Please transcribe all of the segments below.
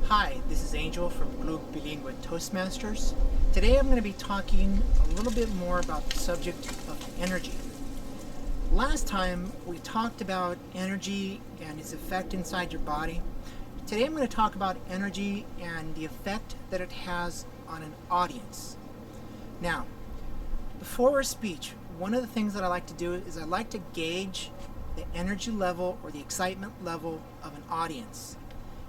Hi, this is Angel from Club Bilingue Toastmasters. Today I'm going to be talking a little bit more about the subject of energy. Last time we talked about energy and its effect inside your body. Today I'm going to talk about energy and the effect that it has on an audience. Now, before a speech, one of the things that I like to do is I like to gauge the energy level or the excitement level of an audience.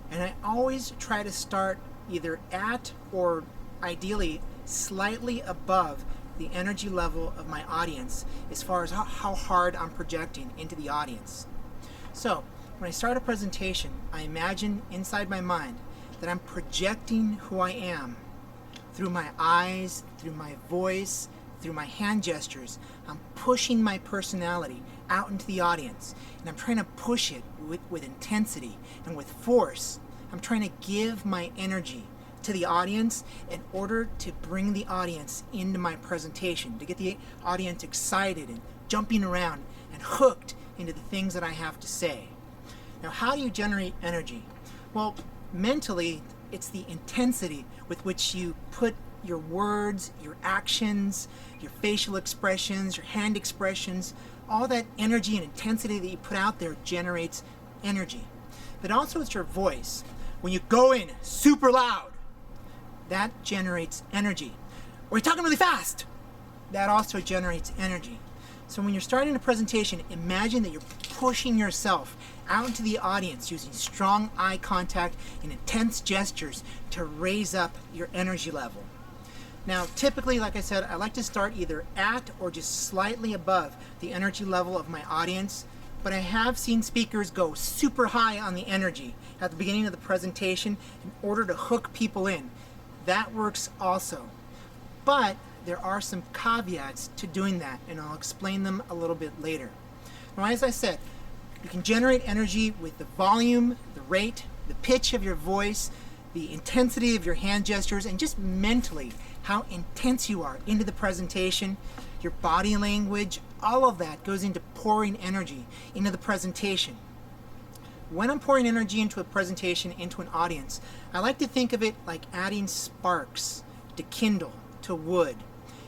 And I always try to start either at or ideally slightly above the energy level of my audience as far as how hard I'm projecting into the audience. So when I start a presentation, I imagine inside my mind that I'm projecting who I am through my eyes, through my voice, through my hand gestures. I'm pushing my personality out into the audience, and I'm trying to push it with intensity and with force. I'm trying to give my energy to the audience in order to bring the audience into my presentation, to get the audience excited and jumping around and hooked into the things that I have to say. Now, how do you generate energy? Well, mentally, it's the intensity with which you put your words, your actions, your facial expressions, your hand expressions, all that energy and intensity that you put out there generates energy. But also it's your voice. When you go in super loud, that generates energy. Or you're talking really fast, that also generates energy. So when you're starting a presentation, imagine that you're pushing yourself out into the audience using strong eye contact and intense gestures to raise up your energy level. Now, typically, like I said, I like to start either at or just slightly above the energy level of my audience, but I have seen speakers go super high on the energy at the beginning of the presentation in order to hook people in. That works also. But there are some caveats to doing that, and I'll explain them a little bit later. Now, as I said, you can generate energy with the volume, the rate, the pitch of your voice, the intensity of your hand gestures, and just mentally how intense you are into the presentation, your body language, all of that goes into pouring energy into the presentation. When I'm pouring energy into a presentation, into an audience, I like to think of it like adding sparks to kindle, to wood.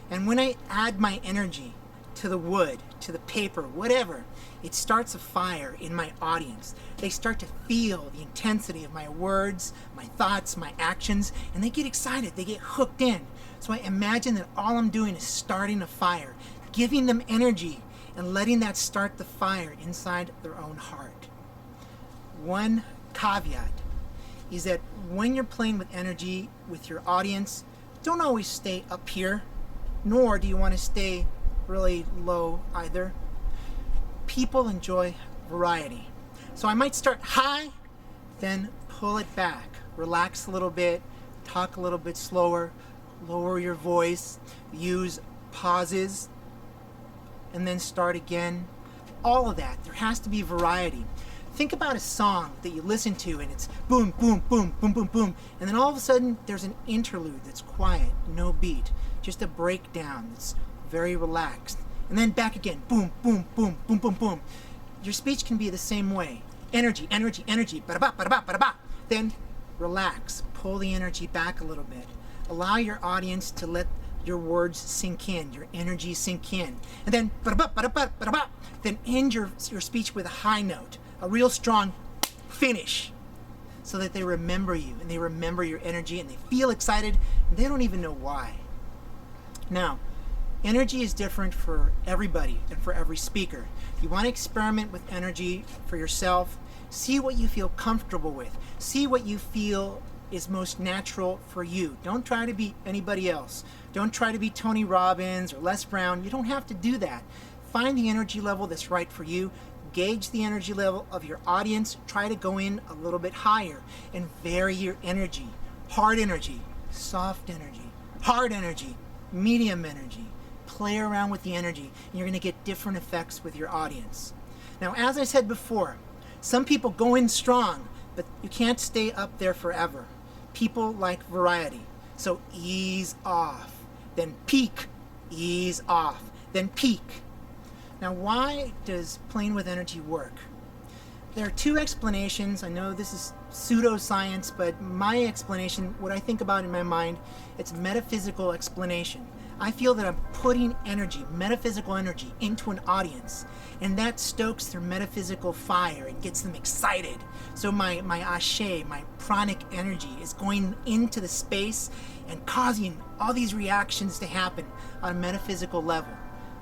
And when I add my energy to the wood, to the paper, whatever, it starts a fire in my audience. They start to feel the intensity of my words, my thoughts, my actions, and they get excited, they get hooked in. So I imagine that all I'm doing is starting a fire, giving them energy and letting that start the fire inside their own heart. One caveat is that when you're playing with energy with your audience, don't always stay up here, nor do you want to stay really low either. People enjoy variety. So I might start high, then pull it back. Relax a little bit, talk a little bit slower, lower your voice, use pauses, and then start again. All of that. There has to be variety. Think about a song that you listen to and it's boom, boom, boom, boom, boom, boom, and then all of a sudden there's an interlude that's quiet, no beat, just a breakdown that's very relaxed. And then back again, boom, boom, boom, boom, boom, boom. Your speech can be the same way. Energy, energy, energy, ba-da-ba, ba-da-ba, ba-da-ba. Then relax, pull the energy back a little bit. Allow your audience to let your words sink in, your energy sink in. And then ba-da-ba, ba-da-ba, ba-da-ba. Then end your speech with a high note, a real strong finish, so that they remember you and they remember your energy and they feel excited and they don't even know why. Now, energy is different for everybody and for every speaker. You want to experiment with energy for yourself. See what you feel comfortable with. See what you feel is most natural for you. Don't try to be anybody else. Don't try to be Tony Robbins or Les Brown. You don't have to do that. Find the energy level that's right for you. Gauge the energy level of your audience. Try to go in a little bit higher and vary your energy. Hard energy, soft energy, hard energy, medium energy. Play around with the energy and you're going to get different effects with your audience. Now, as I said before, some people go in strong, but you can't stay up there forever. People like variety. So ease off, then peak, ease off, then peak. Now, why does playing with energy work? There are two explanations. I know this is pseudoscience, but my explanation, what I think about in my mind, it's metaphysical explanation. I feel that I'm putting energy, metaphysical energy, into an audience, and that stokes their metaphysical fire. It gets them excited. So my ashe, my pranic energy is going into the space and causing all these reactions to happen on a metaphysical level.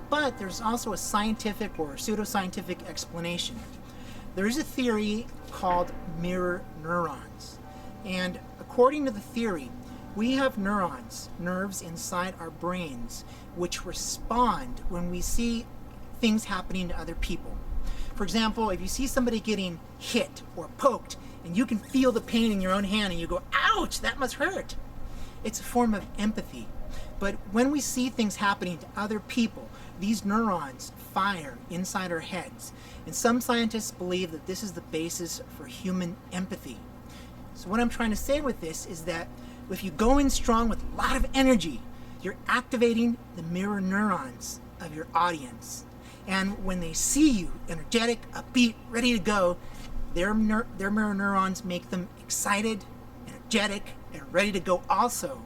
But there's also a scientific or pseudoscientific explanation. There is a theory called mirror neurons. And according to the theory, we have neurons, nerves inside our brains, which respond when we see things happening to other people. For example, if you see somebody getting hit or poked, and you can feel the pain in your own hand and you go, ouch, that must hurt. It's a form of empathy. But when we see things happening to other people, these neurons fire inside our heads. And some scientists believe that this is the basis for human empathy. So what I'm trying to say with this is that if you go in strong with a lot of energy, you're activating the mirror neurons of your audience. And when they see you energetic, upbeat, ready to go, their mirror neurons make them excited, energetic, and ready to go also.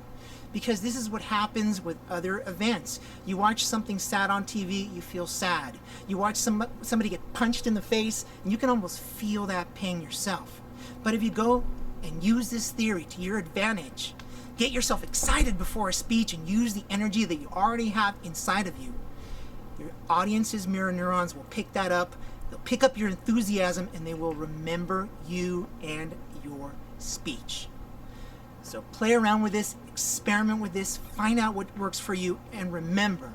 Because this is what happens with other events. You watch something sad on TV, you feel sad. You watch somebody get punched in the face, and you can almost feel that pain yourself. But if you go and use this theory to your advantage, get yourself excited before a speech and use the energy that you already have inside of you, your audience's mirror neurons will pick that up. They'll pick up your enthusiasm, and they will remember you and your speech. So play around with this, experiment with this, find out what works for you, and remember,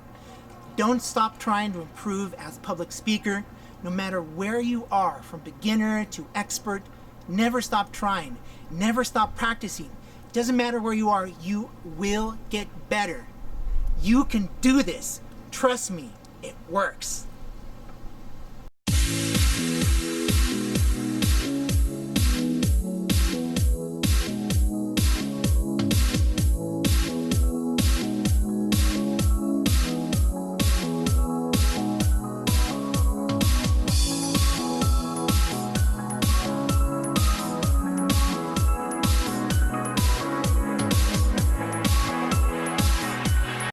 don't stop trying to improve as a public speaker. No matter where you are, from beginner to expert, never stop trying, never stop practicing. It doesn't matter where you are, you will get better. You can do this. Trust me, it works.